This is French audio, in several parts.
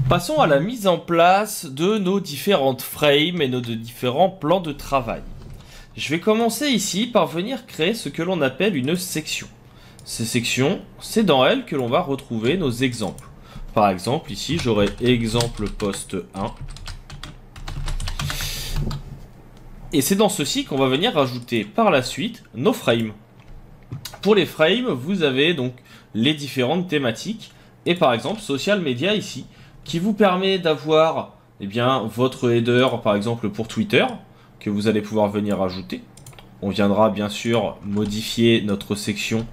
Passons à la mise en place de nos différentes frames et nos différents plans de travail. Je vais commencer ici par venir créer ce que l'on appelle une section. Ces sections, c'est dans elles que l'on va retrouver nos exemples. Par exemple, ici, j'aurai exemple post 1. Et c'est dans ceci qu'on va venir rajouter par la suite nos frames. Pour les frames, vous avez donc les différentes thématiques. Et par exemple, social media ici, qui vous permet d'avoir votre header, par exemple pour Twitter, que vous allez pouvoir venir ajouter. On viendra bien sûr modifier notre section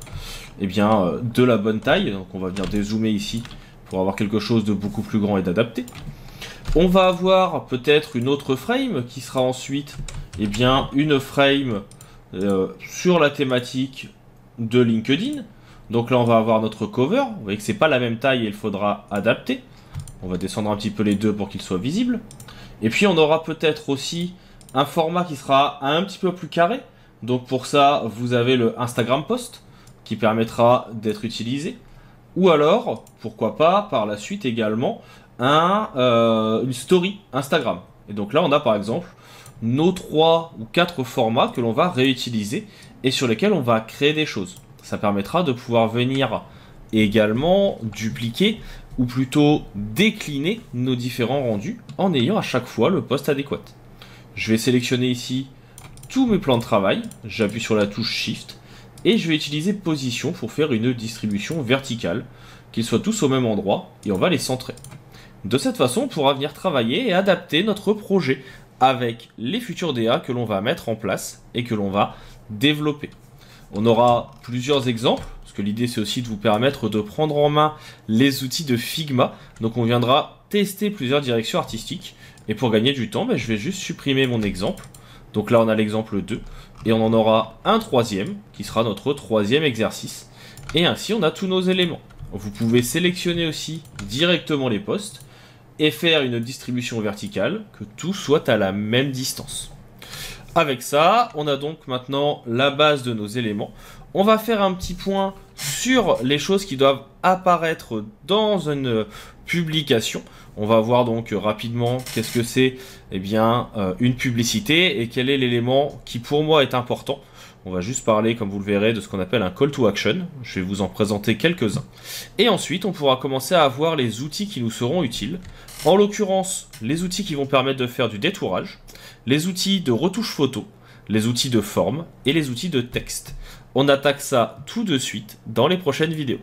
de la bonne taille. Donc on va venir dézoomer ici pour avoir quelque chose de beaucoup plus grand et d'adapté. On va avoir peut-être une autre frame qui sera ensuite une frame sur la thématique de LinkedIn. Donc là on va avoir notre cover. Vous voyez que c'est pas la même taille et il faudra adapter. On va descendre un petit peu les deux pour qu'ils soient visibles. Et puis on aura peut-être aussi un format qui sera un petit peu plus carré. Donc pour ça, vous avez le Instagram Post qui permettra d'être utilisé. Ou alors, pourquoi pas, par la suite également, une story Instagram. Et donc là, on a par exemple nos 3 ou 4 formats que l'on va réutiliser et sur lesquels on va créer des choses. Ça permettra de pouvoir venir également dupliquer ou plutôt décliner nos différents rendus en ayant à chaque fois le poste adéquat. Je vais sélectionner ici tous mes plans de travail, j'appuie sur la touche Shift et je vais utiliser position pour faire une distribution verticale, qu'ils soient tous au même endroit et on va les centrer. De cette façon, on pourra venir travailler et adapter notre projet avec les futurs DA que l'on va mettre en place et que l'on va développer. On aura plusieurs exemples, parce que l'idée c'est aussi de vous permettre de prendre en main les outils de Figma. Donc on viendra tester plusieurs directions artistiques. Et pour gagner du temps, je vais juste supprimer mon exemple. Donc là on a l'exemple 2. Et on en aura un troisième, qui sera notre troisième exercice. Et ainsi on a tous nos éléments. Vous pouvez sélectionner aussi directement les postes et faire une distribution verticale, que tout soit à la même distance. Avec ça, on a donc maintenant la base de nos éléments. On va faire un petit point sur les choses qui doivent apparaître dans une publication. On va voir donc rapidement qu'est-ce que c'est une publicité et quel est l'élément qui pour moi est important. On va juste parler, comme vous le verrez, de ce qu'on appelle un call to action. Je vais vous en présenter quelques-uns. Et ensuite, on pourra commencer à avoir les outils qui nous seront utiles. En l'occurrence, les outils qui vont permettre de faire du détourage, les outils de retouche photo, les outils de forme et les outils de texte. On attaque ça tout de suite dans les prochaines vidéos.